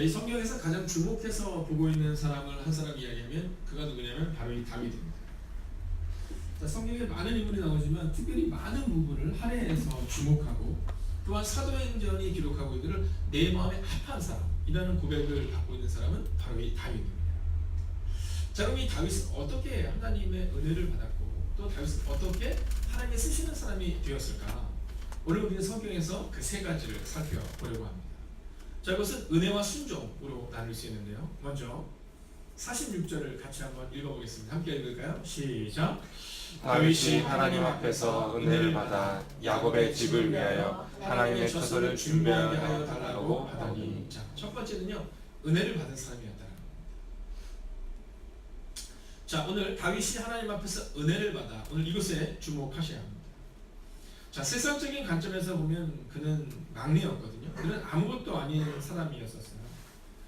이 성경에서 가장 주목해서 보고 있는 사람을 한 사람 이야기하면 그가 누구냐면 바로 이 다윗입니다. 자, 성경에 많은 인물이 나오지만 특별히 많은 부분을 할애해서 주목하고 또한 사도행전이 기록하고 있기를 내 마음에 합한 사람이라는 고백을 받고 있는 사람은 바로 이 다윗입니다. 자, 그럼 이 다윗은 어떻게 하나님의 은혜를 받았고 또 다윗은 어떻게 하나님의 쓰시는 사람이 되었을까? 오늘 우리는 성경에서 그 세 가지를 살펴보려고 합니다. 자, 이것은 은혜와 순종으로 나눌 수 있는데요. 먼저 46절을 같이 한번 읽어보겠습니다. 함께 읽을까요? 시작. 다윗이 하나님 앞에서 은혜를 받아 야곱의 집을 위하여 하나님의 처소를 준비하게 하여 달라고 하더니. 자, 첫 번째는요, 은혜를 받은 사람이었다. 자, 오늘 다윗이 하나님 앞에서 은혜를 받아 오늘 이것에 주목하셔야 합니다. 자, 세상적인 관점에서 보면 그는 막내였거든요. 그는 아무것도 아닌 사람이었었어요.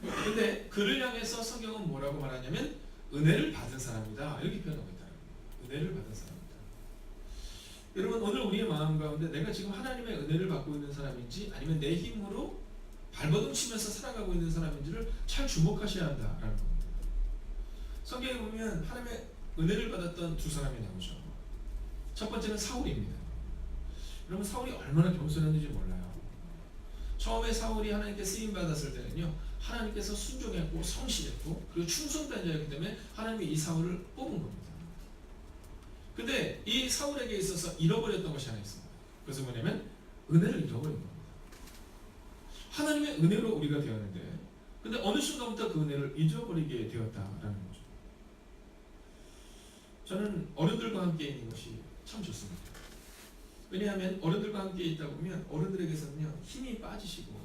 근데 그를 향해서 성경은 뭐라고 말하냐면 은혜를 받은 사람이다, 이렇게 표현하고 있다. 은혜를 받은 사람이다. 여러분, 오늘 우리의 마음 가운데 내가 지금 하나님의 은혜를 받고 있는 사람인지 아니면 내 힘으로 발버둥치면서 살아가고 있는 사람인지를 잘 주목하셔야 한다라는 겁니다. 성경에 보면 하나님의 은혜를 받았던 두 사람이 나오죠. 첫 번째는 사울입니다. 여러분, 사울이 얼마나 겸손했는지 몰라요. 처음에 사울이 하나님께 쓰임 받았을 때는요, 하나님께서 순종했고 성실했고 그리고 충성된 자였기 때문에 하나님이 이 사울을 뽑은 겁니다. 근데 이 사울에게 있어서 잃어버렸던 것이 하나 있습니다. 그래서 뭐냐면 은혜를 잃어버린 겁니다. 하나님의 은혜로 우리가 되었는데 근데 어느 순간부터 그 은혜를 잊어버리게 되었다라는 거죠. 저는 어른들과 함께 있는 것이 참 좋습니다. 왜냐하면 어른들과 함께 있다 보면 어른들에게서는요, 힘이 빠지시고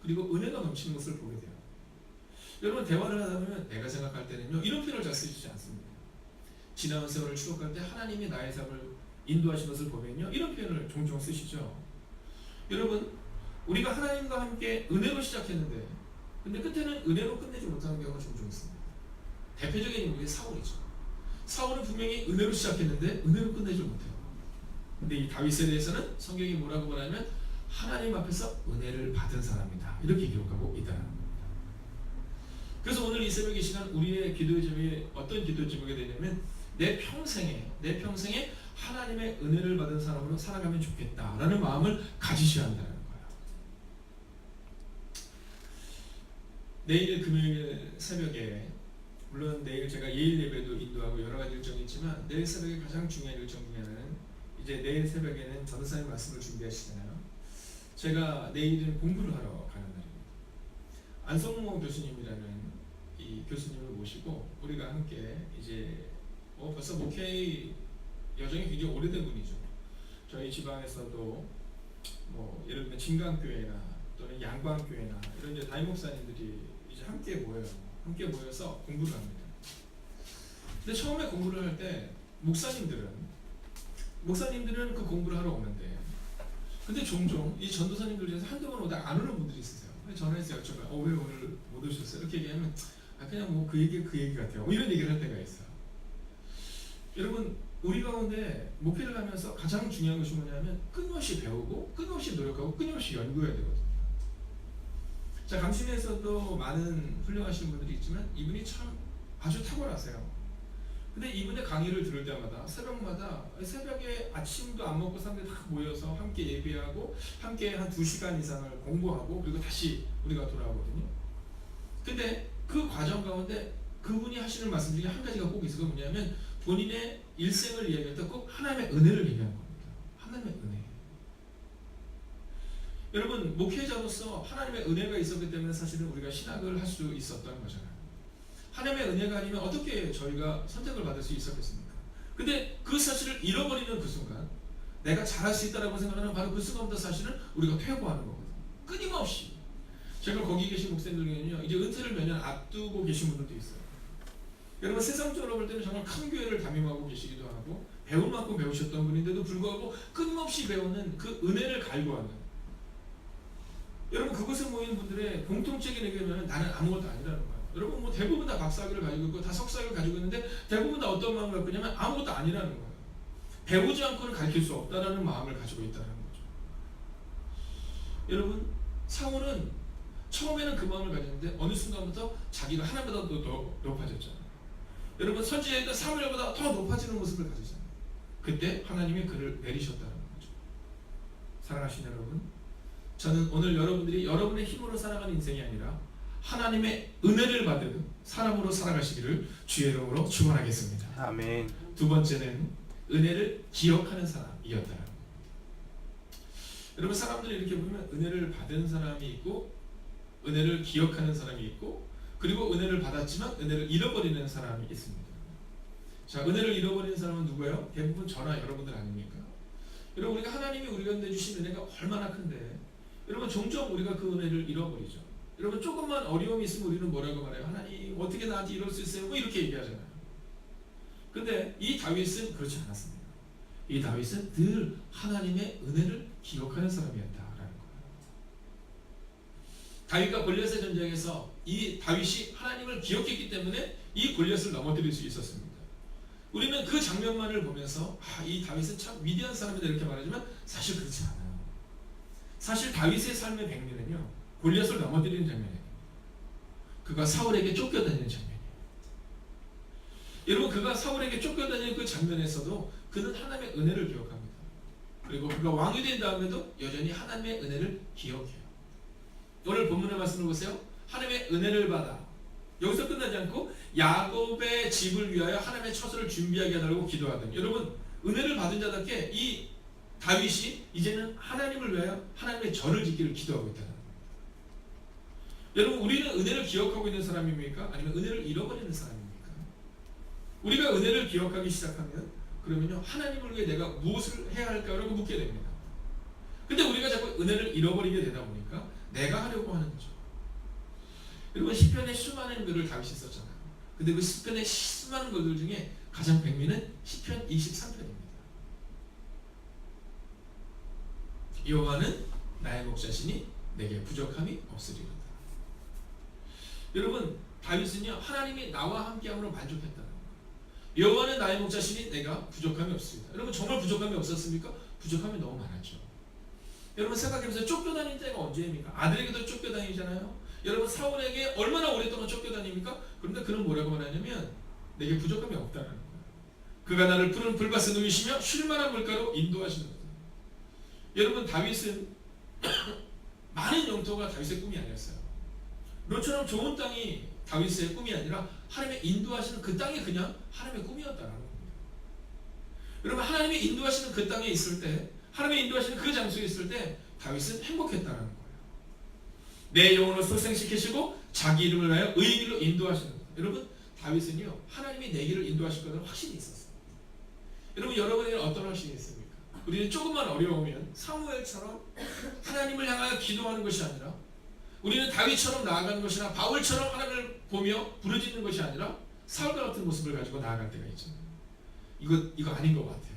그리고 은혜가 넘치는 것을 보게 돼요. 여러분, 대화를 하다 보면 내가 생각할 때는요, 이런 표현을 잘 쓰시지 않습니다. 지나온 세월을 추억할 때 하나님이 나의 삶을 인도하신 것을 보면요, 이런 표현을 종종 쓰시죠. 여러분, 우리가 하나님과 함께 은혜로 시작했는데 근데 끝에는 은혜로 끝내지 못하는 경우가 종종 있습니다. 대표적인 인물이 사울이죠. 사울은 분명히 은혜로 시작했는데 은혜로 끝내지 못해요. 근데 이 다윗에 대해서는 성경이 뭐라고 말하냐면 하나님 앞에서 은혜를 받은 사람이다, 이렇게 기록하고 있다는 겁니다. 그래서 오늘 이 새벽 이 시간 우리의 기도 제목이 어떤 기도 제목이 되냐면 내 평생에 하나님의 은혜를 받은 사람으로 살아가면 좋겠다라는 마음을 가지셔야 한다는 거예요. 내일 금요일 새벽에, 물론 내일 제가 예일 예배도 인도하고 여러 가지 일정이 있지만 내일 새벽에 가장 중요한 일정 중에 하나는 이제 내일 새벽에는 전도사님 말씀을 준비하시잖아요. 제가 내일은 공부를 하러 가는 날입니다. 안성모 교수님이라는 이 교수님을 모시고 우리가 함께 이제 벌써 목회 여정이 굉장히 오래된 분이죠. 저희 지방에서도 예를 들면 진강교회나 또는 양광교회나 이런 이제 담임 목사님들이 이제 함께 모여서 공부를 합니다. 근데 처음에 공부를 할 때 목사님들은 그 공부를 하러 오는데 근데 종종 이 전도사님들 중에서 한두 번 오다 안 오는 분들이 있으세요. 전화해서 여쭤봐요. 왜 오늘 못 오셨어요? 이렇게 얘기하면 그냥 그 얘기 같아요. 이런 얘기를 할 때가 있어요. 여러분, 우리 가운데 목회를 하면서 가장 중요한 것이 뭐냐면 끊임없이 배우고 끊임없이 노력하고 끊임없이 연구해야 되거든요. 자, 감신에서도 많은 훌륭하신 분들이 있지만 이분이 참 아주 탁월하세요. 근데 이분의 강의를 들을 때마다 새벽에 아침도 안 먹고 사람들이 다 모여서 함께 예배하고 함께 한 2시간 이상을 공부하고 그리고 다시 우리가 돌아오거든요. 근데 그 과정 가운데 그분이 하시는 말씀 중에 한 가지가 꼭 있어요. 뭐냐면 본인의 일생을 이야기할 때 꼭 하나님의 은혜를 얘기하는 겁니다. 하나님의 은혜. 여러분, 목회자로서 하나님의 은혜가 있었기 때문에 사실은 우리가 신학을 할 수 있었던 거잖아요. 하나님의 은혜가 아니면 어떻게 저희가 선택을 받을 수 있었겠습니까? 근데 그 사실을 잃어버리는 그 순간, 내가 잘할 수 있다고 생각하는 바로 그 순간부터 사실은 우리가 퇴보하는 거거든요. 끊임없이. 제가 거기 계신 목사님들 중에는요, 이제 은퇴를 몇 년 앞두고 계신 분들도 있어요. 여러분, 세상적으로 볼 때는 정말 큰 교회를 담임하고 계시기도 하고 배울 만큼 배우셨던 분인데도 불구하고 끊임없이 배우는 그 은혜를 갈구하는, 여러분, 그곳에 모인 분들의 공통적인 의견은 나는 아무것도 아니라는 거예요. 여러분, 대부분 다 박사학위를 가지고 있고 다 석사학위를 가지고 있는데 대부분 다 어떤 마음을 갖고 있냐면 아무것도 아니라는 거예요. 배우지 않고는 가르칠 수 없다라는 마음을 가지고 있다는 거죠. 여러분, 사울은 처음에는 그 마음을 가졌는데 어느 순간부터 자기가 하나님보다 더 높아졌잖아요. 여러분 선지자였던 사무엘보다 더 높아지는 모습을 가지잖아요. 그때 하나님이 그를 내리셨다는 거죠. 사랑하시는 여러분, 저는 오늘 여러분들이 여러분의 힘으로 살아가는 인생이 아니라 하나님의 은혜를 받은 사람으로 살아가시기를 주의 이름으로 축원하겠습니다. 아멘. 두 번째는 은혜를 기억하는 사람이었다는 겁니다. 여러분 사람들이 이렇게 보면 은혜를 받은 사람이 있고 은혜를 기억하는 사람이 있고 그리고 은혜를 받았지만 은혜를 잃어버리는 사람이 있습니다. 자, 은혜를 잃어버리는 사람은 누구예요? 대부분 저나 여러분들 아닙니까? 여러분 우리가 하나님이 우리가 내주신 은혜가 얼마나 큰데 여러분 종종 우리가 그 은혜를 잃어버리죠. 여러분 조금만 어려움이 있으면 우리는 뭐라고 말해요? 하나님 어떻게 나한테 이럴 수 있어요? 뭐 이렇게 얘기하잖아요. 근데 이 다윗은 그렇지 않았습니다. 이 다윗은 늘 하나님의 은혜를 기억하는 사람이었다라는 거예요. 다윗과 골리앗의 전쟁에서 이 다윗이 하나님을 기억했기 때문에 이 골리앗을 넘어뜨릴 수 있었습니다. 우리는 그 장면만을 보면서 이 다윗은 참 위대한 사람이다 이렇게 말하지만 사실 그렇지 않아요. 사실 다윗의 삶의 백미는요 골리앗을 넘어뜨리는 장면이에요. 그가 사울에게 쫓겨다니는 장면이에요. 여러분 그가 사울에게 쫓겨다니는 그 장면에서도 그는 하나님의 은혜를 기억합니다. 그리고 그가 왕이 된 다음에도 여전히 하나님의 은혜를 기억해요. 오늘 본문의 말씀을 보세요. 하나님의 은혜를 받아 여기서 끝나지 않고 야곱의 집을 위하여 하나님의 처소를 준비하게 해달라고 기도하더니 여러분 은혜를 받은 자답게 이 다윗이 이제는 하나님을 위하여 하나님의 전을 짓기를 기도하고 있다는 겁니다. 여러분 우리는 은혜를 기억하고 있는 사람입니까? 아니면 은혜를 잃어버리는 사람입니까? 우리가 은혜를 기억하기 시작하면 그러면요 하나님을 위해 내가 무엇을 해야 할까라고 묻게 됩니다. 근데 우리가 자꾸 은혜를 잃어버리게 되다 보니까 내가 하려고 하는 거죠. 여러분 시편에 수많은 글을 다윗이 썼잖아요. 근데 그 시편의 수많은 글들 중에 가장 백미는 시편 23편입니다. 여호와는 나의 목자시니 내게 부족함이 없으리로다. 여러분 다윗은요 하나님이 나와 함께함으로 만족했다는 거예요. 여호와는 나의 목자시니 내가 부족함이 없습니다. 여러분 정말 부족함이 없었습니까? 부족함이 너무 많았죠. 여러분 생각해보세요. 쫓겨다닌 때가 언제입니까? 아들에게도 쫓겨다니잖아요. 여러분 사울에게 얼마나 오랫동안 쫓겨다닙니까? 그런데 그는 뭐라고 말하냐면 내게 부족함이 없다는 거예요. 그가 나를 푸른 풀밭에 누이시며 쉴만한 물가로 인도하시는 거예요. 여러분 다윗은 많은 영토가 다윗의 꿈이 아니었어요. 롯처럼 좋은 땅이 다윗의 꿈이 아니라 하나님의 인도하시는 그 땅이 그냥 하나님의 꿈이었다는 겁니다. 여러분 하나님이 인도하시는 그 땅에 있을 때 하나님이 인도하시는 그 장소에 있을 때 다윗은 행복했다는 거예요. 내 영혼을 소생시키시고 자기 이름을 위하여 의의 길로 인도하시는 거예요. 여러분 다윗은요 하나님이 내 길을 인도하실 거라는 확신이 있었어요. 여러분 여러분에게는 어떤 확신이 있습니까? 우리는 조금만 어려우면 사무엘처럼 하나님을 향하여 기도하는 것이 아니라 우리는 다윗처럼 나아가는 것이나 바울처럼 하나님을 보며 부르짖는 것이 아니라 사울과 같은 모습을 가지고 나아갈 때가 있잖아요. 이거 아닌 것 같아요.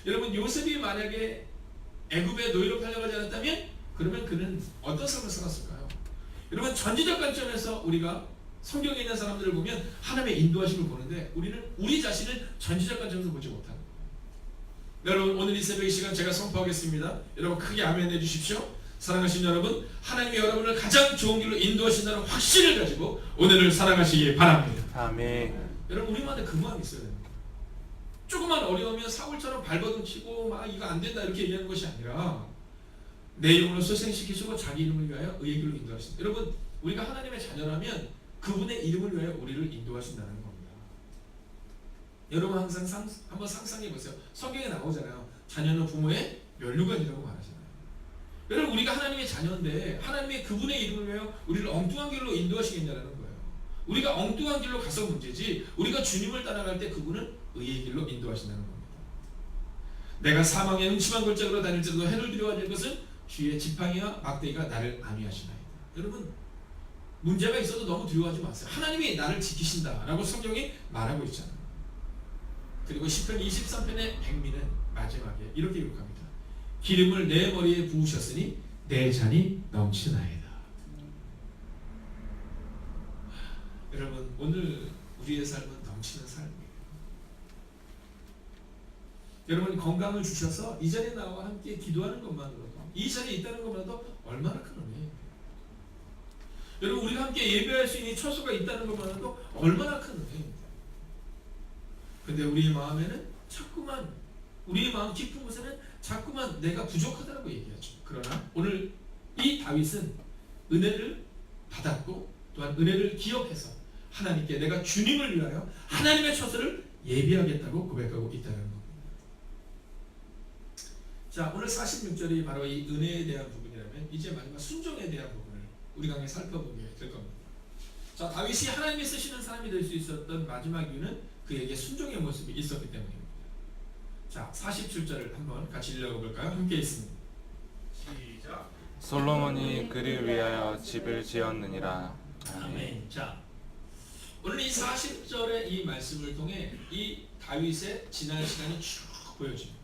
여러분 요셉이 만약에 애굽의 노예로 팔려가지 않았다면 그러면 그는 어떤 삶을 살았을까요? 여러분 전지적 관점에서 우리가 성경에 있는 사람들을 보면 하나님의 인도하심을 보는데 우리는 우리 자신을 전지적 관점에서 보지 못하는 거예요. 여러분 오늘 이 새벽 이 시간 제가 선포하겠습니다. 여러분 크게 아멘 해주십시오. 사랑하신 여러분 하나님이 여러분을 가장 좋은 길로 인도하신다는 확신을 가지고 오늘을 살아가시기 바랍니다. 아멘. 여러분 우리만의 그 마음이 있어야 됩니다. 조금만 어려우면 사울처럼 발버둥 치고 막 이거 안 된다 이렇게 얘기하는 것이 아니라 내 영혼을 소생시키시고 자기 이름을 위하여 의의 길로 인도하신다. 여러분 우리가 하나님의 자녀라면 그분의 이름을 위하여 우리를 인도하신다는 겁니다. 여러분 항상 한번 상상해 보세요. 성경에 나오잖아요. 자녀는 부모의 면류관이라고 말하잖아요. 여러분 우리가 하나님의 자녀인데 하나님의 그분의 이름을 위하여 우리를 엉뚱한 길로 인도하시겠냐는 거예요. 우리가 엉뚱한 길로 가서 문제지 우리가 주님을 따라갈 때 그분은 의의 길로 인도하신다는 겁니다. 내가 사망의 음침한 골짜기로 다닐지라도 해를 두려워하지 것은 주의 지팡이와 막대기가 나를 안위하시나이다. 여러분 문제가 있어도 너무 두려워하지 마세요. 하나님이 나를 지키신다라고 성경이 말하고 있잖아요. 그리고 시편 23편의 백미는 마지막에 이렇게 기록합니다. 기름을 내 머리에 부으셨으니 내 잔이 넘치나이다. 여러분 오늘 우리의 삶은 넘치는 삶이에요. 여러분 건강을 주셔서 이 자리에 나와 함께 기도하는 것만으로도 이 자리에 있다는 것만으로도 얼마나 큰 은혜예요. 함께 예배할 수 있는 처소가 있다는 것만으로도 얼마나 큰 은혜입니다. 근데 우리의 마음에는 자꾸만, 우리의 마음 깊은 곳에는 자꾸만 내가 부족하다고 얘기하죠. 그러나 오늘 이 다윗은 은혜를 받았고 또한 은혜를 기억해서 하나님께 내가 주님을 위하여 하나님의 처소를 예비하겠다고 고백하고 있다는 겁니다. 자, 오늘 46절이 바로 이 은혜에 대한 부분이라면 이제 마지막 순종에 대한 부분을 우리가 함께 살펴보게 될 겁니다. 자, 다윗이 하나님이 쓰시는 사람이 될 수 있었던 마지막 이유는 그에게 순종의 모습이 있었기 때문입니다. 자, 47절을 한번 같이 읽어볼까요? 함께 있습니다. 시작. 솔로몬이 그를 위하여 집을 지었느니라. 아멘. 자, 오늘 이 40절의 이 말씀을 통해 이 다윗의 지난 시간이 쭉 보여집니다.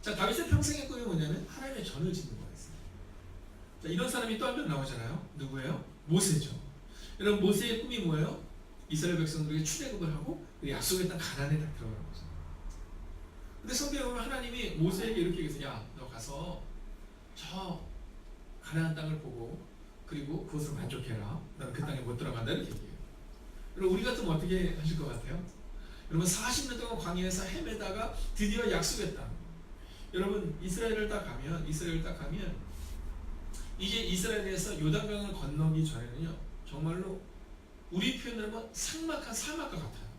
자, 다윗의 평생의 꿈이 뭐냐면 하나님의 전을 짓는 거였어요. 자, 이런 사람이 또 한 명 나오잖아요. 누구예요? 모세죠. 여러분, 모세의 꿈이 뭐예요? 이스라엘 백성들에게 출애굽을 하고 약속의 땅 가나안에 딱 들어가는 거죠. 근데 성경에 보면 하나님이 모세에게 이렇게 얘기해서 야, 너 가서 저 가나안 땅을 보고 그리고 그것으로 만족해라. 너는 그 땅에 못 들어간다. 이렇게 얘기해요. 여러분, 우리 같으면 어떻게 하실 것 같아요? 여러분, 40년 동안 광야에서 헤매다가 드디어 약속의 땅. 여러분, 이스라엘을 딱 가면 이제 이스라엘에서 요단강을 건너기 전에는요, 정말로 우리 표현으로 하면 삭막한 사막과 같아요.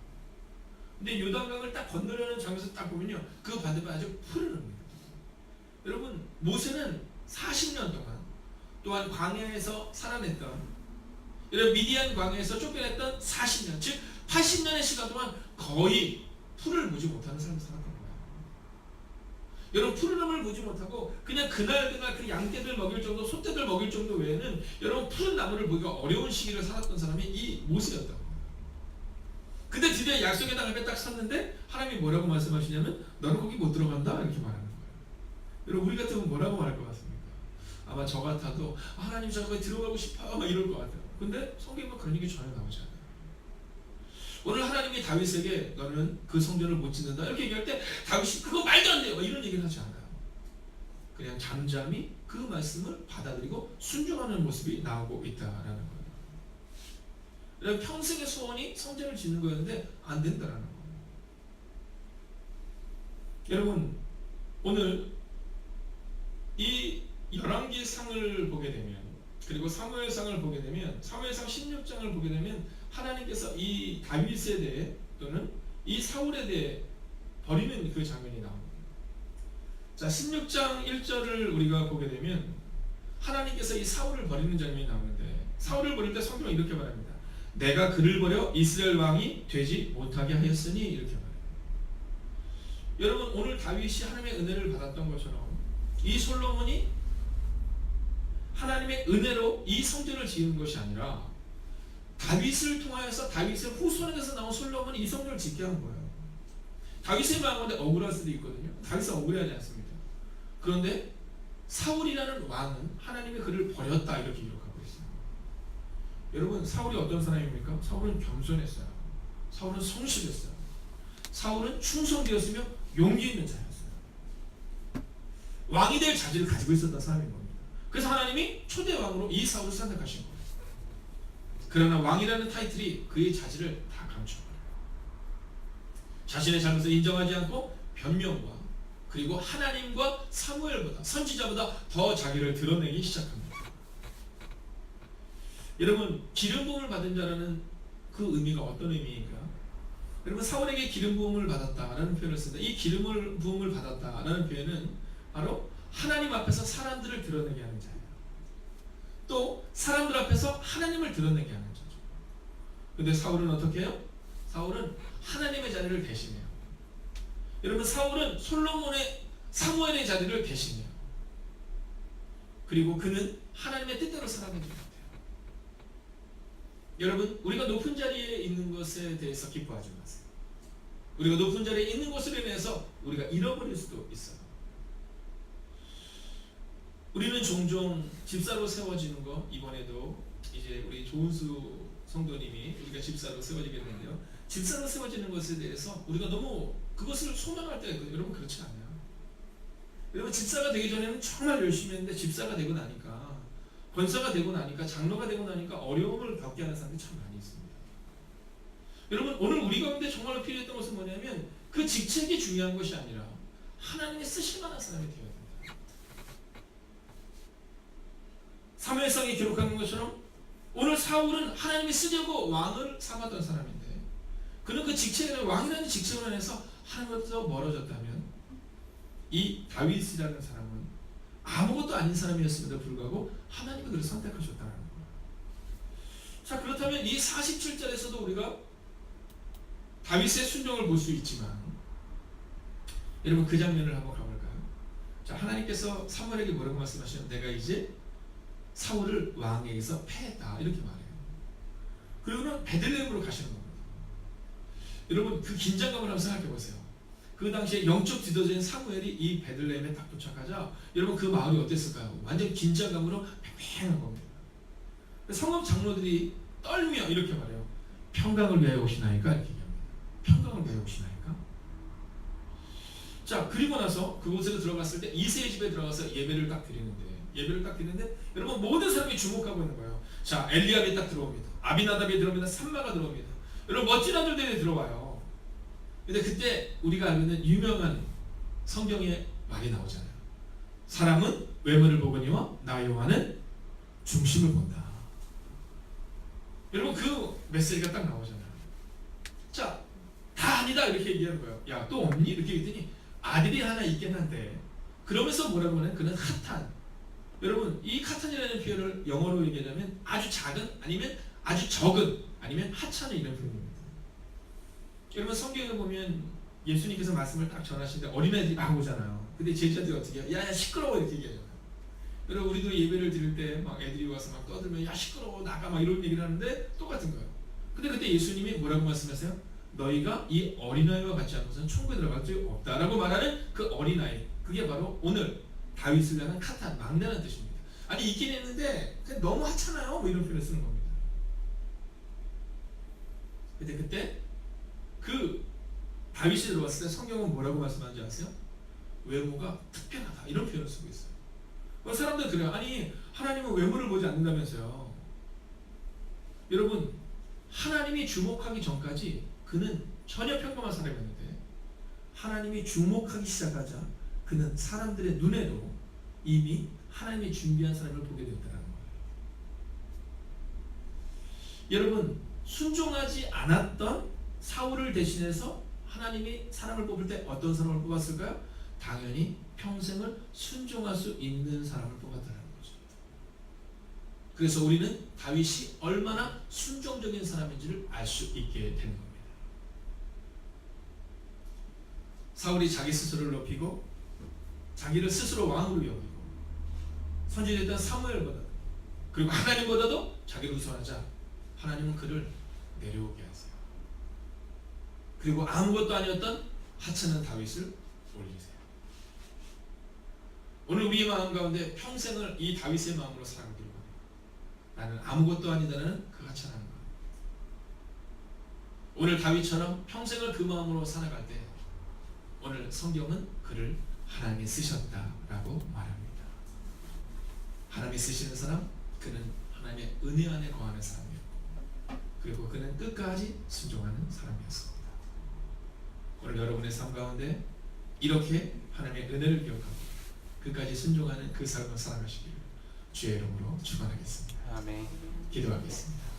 근데 요단강을 딱 건너려는 장면에서 딱 보면요, 그 반대편 아주 푸르릅니다. 여러분, 모세는 40년 동안 또한 광야에서 살아냈던, 여러분, 미디안 광야에서 쫓겨냈던 40년, 즉 80년의 시간 동안 거의 풀을 보지 못하는 삶을 살았던 거예요. 여러분, 푸르름을 보지 못하고 그냥 그날 그 양떼들 먹일 정도, 소떼들 먹일 정도 외에는 여러분 푸른 나무를 보기가 어려운 시기를 살았던 사람이 이 모세였던 거예요. 근데 드디어 약속의 땅 앞에 딱 섰는데 하나님이 뭐라고 말씀하시냐면 너는 거기 못 들어간다 이렇게 말하는 거예요. 여러분, 우리 같으면 뭐라고 말할 것 같습니까? 아마 저 같아도 하나님 저 거기 들어가고 싶어요 막 이럴 것 같아요. 근데 성경은 그런 얘기 전혀 나오지 않아요. 오늘 하나님이 다윗에게 너는 그 성전을 못 짓는다 이렇게 얘기할 때 다윗이 그거 말도 안 돼요 이런 얘기를 하지 않아요. 그냥 잠잠히 그 말씀을 받아들이고 순종하는 모습이 나오고 있다라는 거예요. 여러분, 평생의 소원이 성전을 짓는 거였는데 안 된다라는 거예요. 여러분, 오늘 이 열왕기상을 보게 되면, 그리고 사무엘상을 보게 되면, 사무엘상 16장을 보게 되면 하나님께서 이 다윗에 대해 또는 이 사울에 대해 버리는 그 장면이 나옵니다. 자, 16장 1절을 우리가 보게 되면 하나님께서 이 사울을 버리는 장면이 나오는데, 사울을 버릴 때 성경은 이렇게 말합니다. 내가 그를 버려 이스라엘 왕이 되지 못하게 하였으니 이렇게 말합니다. 여러분, 오늘 다윗이 하나님의 은혜를 받았던 것처럼 이 솔로몬이 하나님의 은혜로 이 성전을 지은 것이 아니라 다윗을 통하여서 다윗의 후손에서 나온 솔로몬이 이 성전을 짓게 한 거예요. 다윗의 마음에 억울할 수도 있거든요. 다윗은 억울해하지 않습니다. 그런데 사울이라는 왕은 하나님이 그를 버렸다 이렇게 기록하고 있어요. 여러분, 사울이 어떤 사람입니까? 사울은 겸손했어요. 사울은 성실했어요. 사울은 충성되었으며 용기 있는 자였어요. 왕이 될 자질을 가지고 있었던 사람인 겁니다. 그래서 하나님이 초대 왕으로 이 사울을 선택하신 거예요. 그러나 왕이라는 타이틀이 그의 자질을 다 감춰버려요. 자신의 잘못을 인정하지 않고 변명과 그리고 하나님과 사무엘보다, 선지자보다 더 자기를 드러내기 시작합니다. 여러분, 기름 부음을 받은 자라는 그 의미가 어떤 의미인가? 여러분, 사울에게 기름 부음을 받았다라는 표현을 씁니다. 이 기름 부음을 받았다라는 표현은 바로 하나님 앞에서 사람들을 드러내게 하는 자예요. 또 사람들 앞에서 하나님을 드러내게 하는 자죠. 근데 사울은 어떻게 해요? 사울은 하나님의 자리를 대신해요. 여러분, 사울은 솔로몬의, 사무엘의 자리를 대신해요. 그리고 그는 하나님의 뜻대로 살아가는 것 같아요. 여러분, 우리가 높은 자리에 있는 것에 대해서 기뻐하지 마세요. 우리가 높은 자리에 있는 것으로 인해서 우리가 잃어버릴 수도 있어요. 우리는 종종 집사로 세워지는 거, 이번에도 이제 우리 조은수 성도님이 우리가 집사로 세워지겠는데요. 집사로 세워지는 것에 대해서 우리가 너무 그것을 소망할 때가 있거든요. 여러분, 그렇지 않아요. 여러분, 집사가 되기 전에는 정말 열심히 했는데 집사가 되고 나니까 권사가 되고 나니까, 장로가 되고 나니까 어려움을 겪게 하는 사람들이 참 많이 있습니다. 여러분, 오늘 우리 가운데 정말로 필요했던 것은 뭐냐면 그 직책이 중요한 것이 아니라 하나님이 쓰실 만한 사람이 되어야 된다. 사무엘상에 기록하는 것처럼 오늘 사울은 하나님이 쓰려고 왕을 삼았던 사람인데, 그는 그 직책을, 왕이라는 직책으로 인해서 하나님으로부터 멀어졌다면, 이 다윗이라는 사람은 아무것도 아닌 사람이었음에도 불구하고 하나님이 그를 선택하셨다는 거예요. 자, 그렇다면 이 47절에서도 우리가 다윗의 순종을 볼 수 있지만, 여러분 그 장면을 한번 가볼까요? 자, 하나님께서 사무엘에게 뭐라고 말씀하시냐면, 내가 이제 사울을 왕에게서 패했다, 이렇게 말해요. 그리고는 베들레헴으로 가시는 겁니다. 여러분 그 긴장감을 한번 생각해 보세요. 그 당시에 영적 지도자인 사무엘이 이 베들레헴에 딱 도착하자, 여러분 그 마을이 어땠을까요? 완전 긴장감으로 팽팽한 겁니다. 성읍 장로들이 떨며 이렇게 말해요. 평강을 위하여 오시나이까? 이렇게 얘기합니다. 평강을 위하여 오시나이까? 자, 그리고 나서 그곳으로 들어갔을 때 이새의 집에 들어가서 예배를 딱 드리는데 여러분 모든 사람이 주목하고 있는 거예요. 자, 엘리압이 딱 들어옵니다. 아비나답이 들어옵니다. 삼마가 들어옵니다. 여러분 멋진 아들들이 들어와요. 근데 그때 우리가 알고 있는 유명한 성경의 말이 나오잖아요. 사람은 외모를 보거니와 나 여호와는 중심을 본다. 여러분 그 메시지가 딱 나오잖아요. 자, 다 아니다 이렇게 얘기하는 거예요. 야, 또 없니? 이렇게 얘기했더니 아들이 하나 있긴 한데, 그러면서 뭐라고 하냐면 그는 카탄. 여러분 이 카탄이라는 표현을 영어로 얘기하자면 아주 작은, 아니면 아주 적은, 아니면 하찮은 이런 표현입니다. 여러분 성경에 보면 예수님께서 말씀을 딱 전하시는데 어린아이들이 막 오잖아요. 근데 제자들이 어떻게 해요? 야 시끄러워 이렇게 얘기하잖아요. 여러분 우리도 예배를 드릴 때 막 애들이 와서 막 떠들면 야 시끄러워 나가 막 이런 얘기를 하는데 똑같은 거예요. 근데 그때 예수님이 뭐라고 말씀하세요? 너희가 이 어린아이와 같지 않고서는 천국에 들어갈 수 없다라고 말하는 그 어린아이, 그게 바로 오늘 다윗을 위한 카탄, 막내라는 뜻입니다. 아니 있긴 했는데 그냥 너무 하찮아요 뭐 이런 표현을 쓰는 겁니다. 근데 그때 그 다윗이 들어왔을 때 성경은 뭐라고 말씀하는지 아세요? 외모가 특별하다 이런 표현을 쓰고 있어요. 사람들 그래요. 아니 하나님은 외모를 보지 않는다면서요. 여러분 하나님이 주목하기 전까지 그는 전혀 평범한 사람이었는데, 하나님이 주목하기 시작하자 그는 사람들의 눈에도 이미 하나님이 준비한 사람을 보게 되었다는 거예요. 여러분 순종하지 않았던 사울을 대신해서 하나님이 사람을 뽑을 때 어떤 사람을 뽑았을까요? 당연히 평생을 순종할 수 있는 사람을 뽑았다는 거죠. 그래서 우리는 다윗이 얼마나 순종적인 사람인지를 알 수 있게 된 겁니다. 사울이 자기 스스로를 높이고 자기를 스스로 왕으로 여기고 선지자였던 사무엘보다, 그리고 하나님보다도 자기를 우선하자 하나님은 그를 내려오게 하세요. 그리고 아무것도 아니었던 하찮은 다윗을 올리세요. 오늘 우리의 마음 가운데 평생을 이 다윗의 마음으로 살아가기를 원해요. 나는 아무것도 아니다라는 그 하찮은 마음. 오늘 다윗처럼 평생을 그 마음으로 살아갈 때 오늘 성경은 그를 하나님이 쓰셨다라고 말합니다. 하나님이 쓰시는 사람, 그는 하나님의 은혜 안에 거하는 사람이었고, 그리고 그는 끝까지 순종하는 사람이었습니다. 오늘 여러분의 삶 가운데 이렇게 하나님의 은혜를 기억하고 끝까지 순종하는 그 삶을 살아가시기를 주의 이름으로 축원하겠습니다. 아멘. 기도하겠습니다.